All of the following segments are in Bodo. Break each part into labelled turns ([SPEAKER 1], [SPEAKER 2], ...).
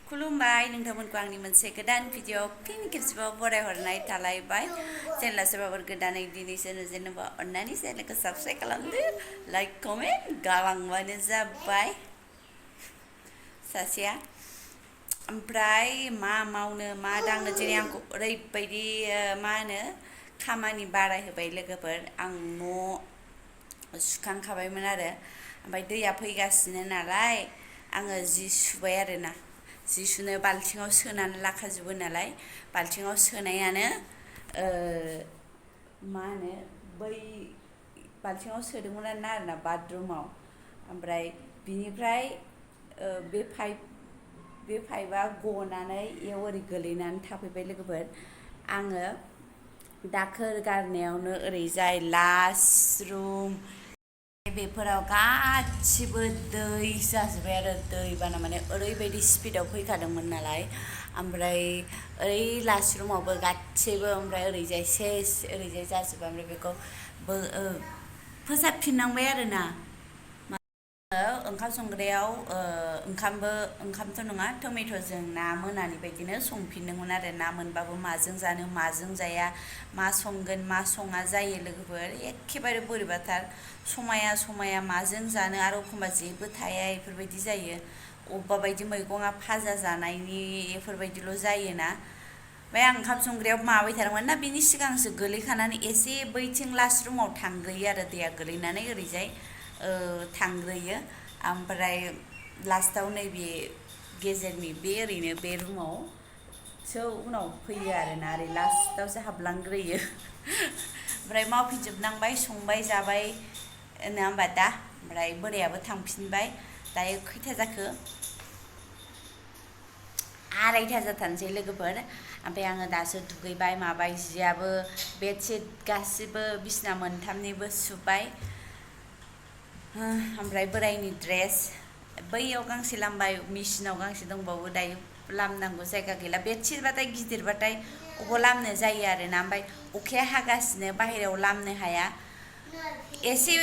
[SPEAKER 1] खुलुमबाय नोंथांमोनखौ आंनि मोनसे गोदान भिडिअ फिन खेबसेबाव बरायहरनाय थालायबाय चेनेला सोरबाफोर गोदानै दिनैसो नुजेनोबा अन्नानै चेनेलखौ साबस्क्राइब खालामदो लाइक कमेन्ट गालांबानो जाबाय सासेया ओमफ्राय मा मावनो मा दांनो दिनै आंखौ ओरैबायदि मा होनो खामानि बाराय होबाय लोगोफोर आं न' सुखांखाबायमोन आरो ओमफ्राय दैया फैगासिनो नालाय आङो जि सुबाय आरोना जि सुनो बाल्थिङाव सोनानै लाखाजोबो नालाय बाल्थिङाव सोनायानो मा होनो बै बाल्थिङाव सोदोंमोन आरोना बाथरुमाव ओमफ्राय बिनिफ्राय बे पाइपआ गनानै इयाव ओरै गोलैनानै थाफैबाय लोगोफोर आङो दाखोर गारनायावनो ओरैजाय लास्ट रुम बेफोराव गासिबो दै जाजोब्बाय आरो दैबाना माने ओरैबायदि स्पिडाव फैखादोंमोन नालाय ओमफ्राय ओरै लास्ट रुमावबो गासैबो ओमफ्राय ओरैजाय सेस ओरैजाय जाजोब्बाय ओमफ्राय बेखौ फोसाबफिननांबाय आरोना ओंखाम संग्रायाव ओंखामथ' नङा टमेट'जों ना मोनानि बायदिनो संफिनदोंमोन आरो ना मोनबाबो माजों जानो माजों जाया मा संगोन मा सङा जायो लोगोफोर एखेबारे बोरैबाथार समाया माजों जानो आरो एखमबा जेबो थाया बेफोरबायदि जायो अबेबा बायदि मैगङा फाजा जानायनि बेफोरबायदिल' जायोना ओमफ्राय आं ओंखाम संग्रायाव माबाय थादोंमोन ना बिनि सिगांसो गोलैखानानै एसे बैथिं लास्ट रुमाव थांग्रोयो आरो दैया गोलैनानै ओरैजाय थांग्रोयो ओमफ्राय लास्टाव नैबे गेजेरनि बे ओरैनो बे रुमावसो उनाव फैयो आरोना ओरै लास्टावसो हाबलांग्रोयो ओमफ्राय मावफिनजोबनांबाय संबाय जाबाय नङा होमबा दा ओमफ्राय बोरायाबो थांफिनबाय दायो खैथा जाखो 2:30 जाथारनोसै लोगोफोर ओमफ्राय आङो दासो दुगैबाय माबाय जियाबो बेडशिट गासिबो बिसना मोनथामनिबो सुबाय ओमफ्राय बोरायनि ड्रेस बैयाव गांसे लामबाय मेसिनाव गांसे दंबावो दायो लामनांगौ जायगा गैला बेडशिटबाथाय गिदिरबाथाय अबाव लामनो जायो आरोना ओमफ्राय अखाया हागासिनो बाहेरायाव लामनो हाया एसे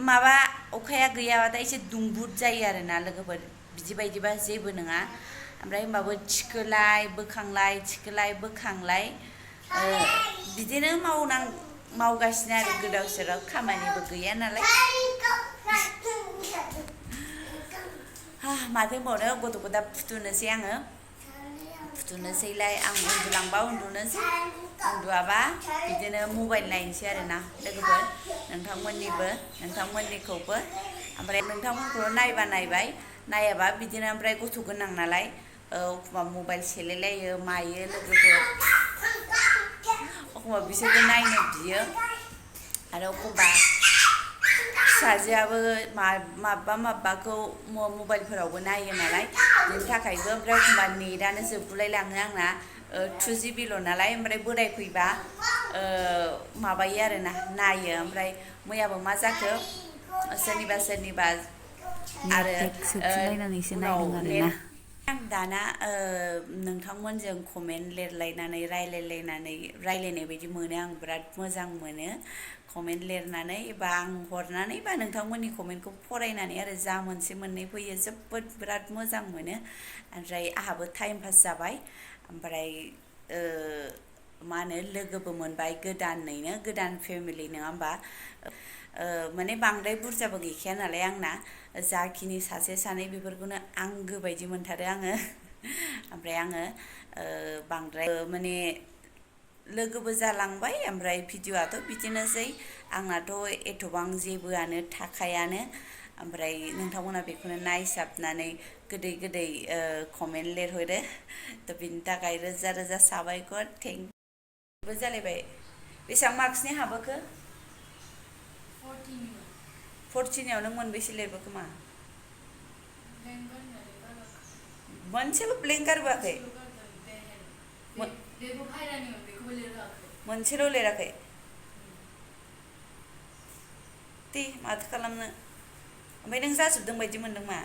[SPEAKER 1] माबा अखाया गैयाबाथाय एसे दुंबुद जायो आरोना लोगोफोर बिदि बायदिबा जेबो नङा ओमफ्राय होमबाबो थिखोलाय बोखांलाय थिखोलाय बोखांलाय बिदिनो मावगासिनो आरो गोदाव सोराव खामानिबो गैया नालाय माथो होनबावनो गथ'खौ दा फुथुनोसै आङो फुथुनोसैलाय आं उन्दुलांबा उन्दुनोसै उन्दुआबा बिदिनो मबाइल नायनोसै आरोना लोगोफोर नोंथांमोननिखौबो ओमफ्राय नोंथांमोनखौ नायबा नायबाय नायाबा बिदिनो ओमफ्राय गथ' गोनां नालाय एखमबा मबाइल सेलायलायो मायो लोगोफोर एखमबा बिसोरबो नायनो बियो आरो एखमबा फिसाजोआबो माबाखौ मबाइलफोरावबो नायो नालाय बिनि थाखायबो ओमफ्राय एखमबा नेटानो जोबगुलाय लाङो आंना 2GB नालाय ओमफ्राय बोराय फैबा माबायो आरोना नायो ओमफ्राय मैयाबो मा जाखो सोरनिबा आरो उनाव आं दाना नोंथांमोनजों कमेन्ट लिरलायनानै रायलायनाय बायदि मोनो आं बिराद मोजां मोनो कमेन्ट लिरनानै बा आं हरनानै बा नोंथांमोननि कमेन्टखौ फरायनानै आरो जा मोनसे मोननै फैयो जोबोद बिराद मोजां मोनो ओमफ्राय आंहाबो टाइम पास जाबाय ओमफ्राय मा होनो लोगोबो मोनबाय गोदानैनो गोदान फेमिलि नङा होमबा माने बांद्राय बुरजाबो गैखाया नालाय आंना जाखिनि सासे सानै बेफोरखौनो आंगो बायदि मोनथारो आङो ओमफ्राय आङो बांद्राय माने लोगोबो जालांबाय ओमफ्राय भिडिअ'आथ' बिदिनोसै आंनाथ' एथ'बां जेबोआनो थाखायानो ओमफ्राय नोंथांमोना बेखौनो नायसाबनानै गोदै कमेन्ट लिरहरो थ' बिनि थाखाय रोजा रोजा साबायखर थेंकबो जालायबाय बेसेबां मार्क्सनि हाबोखो 14 नों मोनबेसे लिरबोखो मा मोनसेबो ब्लेंक गारबोआखै मोनसेल' लिराखै दे माथो खालामनो ओमफ्राय नों जाजोबदों बायदि मोनदों मा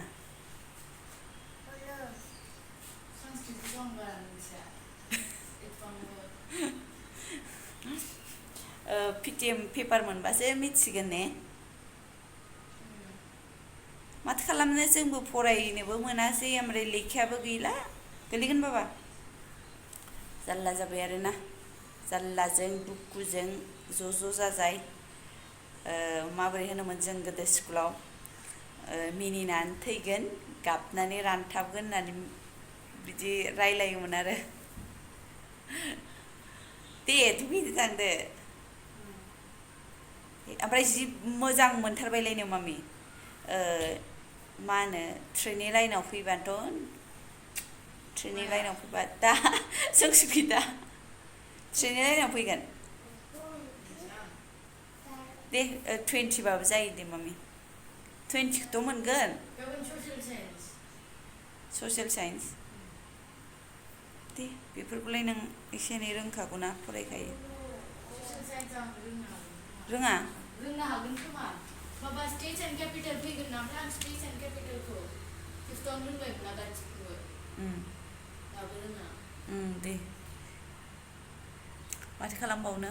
[SPEAKER 1] PTM पेपार मोनबासो मिथिगोन ने माथो खालामनो जोंबो फरायनोबो मोनासै ओमफ्राय लेखायाबो गैला गोलैगोन बाबा जारला जाबाय आरोना जारलाजों दुखुजों ज' जाजाय माबोरै होनोमोन जों गोदो स्कुलाव मिनिनानै थैगोन गाबनानै रानथाबगोन होननानै बिदि रायलायोमोन आरो दे दुगैनो थांदो ओमफ्राय जि मोजां मोनथारबायलायनो मामि मा होनो ट्रेननि लाइनाव फैबाथ' ट्रेननि लाइनाव फैबा दा जोंसुखि दा ट्रेननि लाइनाव फैगोन दे 20 बाबो जायो दे मामि 20खौथ' मोनगोन ससियेल साइन्स दे बेफोरखौलाय नों एसे एनै रोंखागौना फरायखायो रोङा
[SPEAKER 2] रोंनो हागोन खोमा माबा स्टेट्स एन्ड केपिटेल फैगोन नालाय आं स्टेट्स एन्ड केपिटेलखौ फिफ्थआवनो रोंबायमोन गासिखौबो दाबो रोङा
[SPEAKER 1] दे माथो खालामबावनो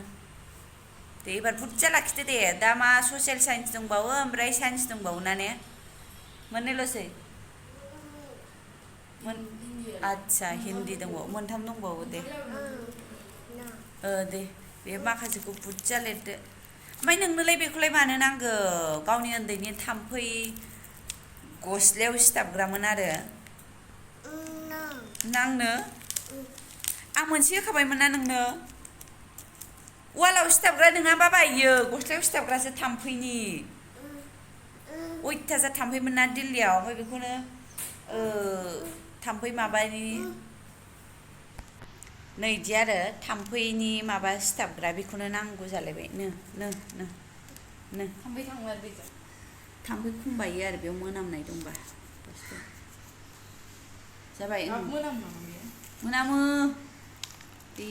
[SPEAKER 1] दे एबार बुरजा लाखिदो दे दा मा ससियेल साइन्स दंबावो ओमफ्राय साइन्स दंबावो ना ने मोननैल'सै आच्छा हिन्दी दंबावो मोनथाम दंबावो दे दे बे माखासेखौ बुरजा लिरदो ओमफ्राय नोंनोलाय बेखौलाय मानो नांगौ गावनि उन्दैनि थाम्फै गस्लायाव सिथाबग्रामोन आरो नांनो आं मोनसे होखाबायमोन ना नोंनो वालाव सिथाबग्रा नङाबा बायो गस्लायाव सिथाबग्रासो थाम्फैनि अयथासार थाम्फैमोन ना दिल्लीयाव ओमफ्राय बेखौनो थाम्फै माबानि नैदि आरो थाम्फैनि माबा सिथाबग्रा बेखौनो नांगौ जालायबाय नो
[SPEAKER 2] थाम्फै थांबाय बेजों
[SPEAKER 1] थाम्फै खमबायो आरो बेयाव मोनामनाय दंबा जाबाय मोनामो बे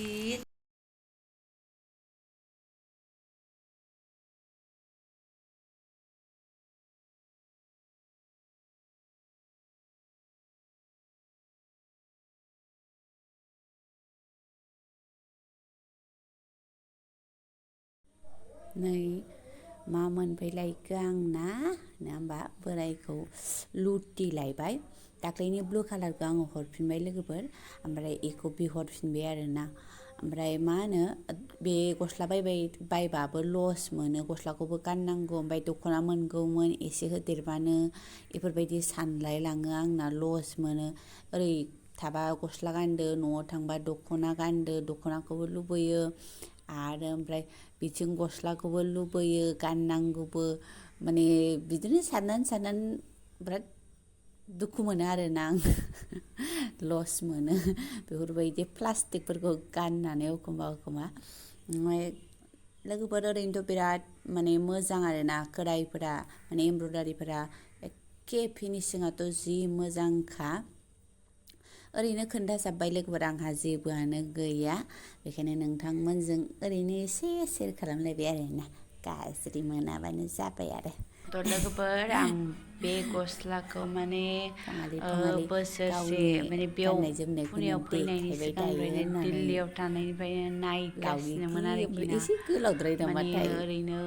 [SPEAKER 1] नै मा मोनफैलायखो आंना ना होमबा बोरायखौ लुटि लायबाय दाख्लैनि ब्लु कालारखौ आङो हरफिनबाय लोगोफोर ओमफ्राय एखौ बिहरफिनबाय आरोना ओमफ्राय मा होनो बे गस्ला बायबाबो लस मोनो गस्लाखौबो गाननांगौ ओमफ्राय दख'ना मोनगौमोन एसे होदेरबानो बेफोरबायदि सानलाय लाङो आंना लस मोनो ओरै थाबा गस्ला गानदो न'आव थांबा दख'ना गानदो दख'नाखौबो लुबैयो आरो ओमफ्राय बिथिं गस्लाखौबो लुबैयो गाननांगौबो माने बिदिनो साननानै बिराद दुखु मोनो आरोना आं लस मोनो बेफोरबायदि प्लास्टिकफोरखौ गाननानै एखमबा ओमफ्राय लोगोफोर ओरैनोथ' बिराद माने मोजां आरोना खोराइफोरा माने एमब्रयदारिफोरा एखे फिनिशिंआथ' जि मोजांखा ओरैनो खोन्थाजाब्बाय लोगोफोर आंहा जेबोआनो गैया बेखायनो नोंथांमोनजों ओरैनो एसे सेयार खालामलायबाय आरोना गाज्रि मोनाबानो जाबाय आरो थ' लोगोफोर आं बे गस्लाखौ माने बोसोरसे माने बेयाव पुनेयाव फैनायनि सिगांनिफ्रायनो दिल्लीयाव थानायनिफ्रायनो नायगासिनोमोन आरोखि ना
[SPEAKER 3] एसे गोलावद्राय
[SPEAKER 1] माने ओरैनो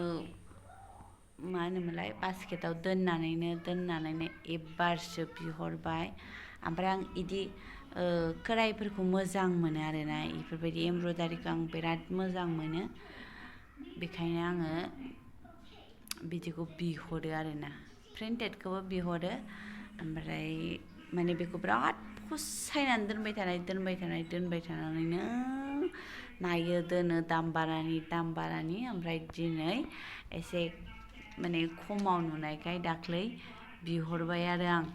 [SPEAKER 1] मा होनोमोनलाय बास्केटाव दोननानैनो एबारसो बिहरबाय ओमफ्राय आं इदि खोराइफोरखौ मोजां मोनो आरोना इफोरबायदि एमब्रयदारिखौ आं बिराद मोजां मोनो बेखायनो आङो बिदिखौ बिहरो आरोना प्रिन्टेडखौबो बिहरो ओमफ्राय माने बेखौ बिराद फसायनानै दोनबाय थानानैनो नायो दोनो दाम बारानि ओमफ्राय दिनै एसे माने खमाव नुनायखाय दाख्लै बिहरबाय आरो आं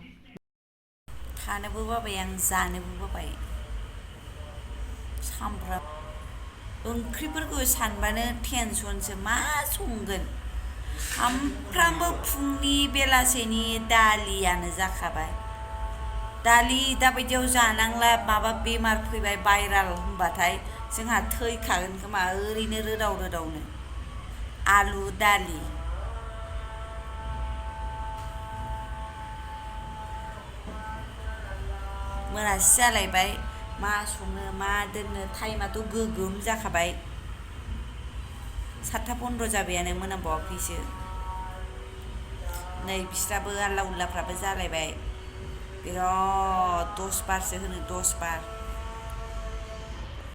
[SPEAKER 1] थानोबो बाबाय आं जानोबो बाबाय सामफ्राम ओंख्रिफोरखौ सानबानो टेनसनसो मा संगोन सामफ्रामबो फुंनि बेलासेनि दालियानो जाखाबाय दालि दाबायदियाव जानांला माबा बेमार फैबाय भाइराल होनबाथाय जोंहा थैखागोन खोमा ओरैनो रोदावनो आलु दालि मोनासि जालायबाय मा संनो मा दोननो टाइमाथ' गोगोम जाखाबाय 7:15 जाबायानो मोनामबावाखैसो नै बिस्राबो आल्ला उल्लाफ्राबो जालायबाय बिराद 10 बारसो होनो 10 बार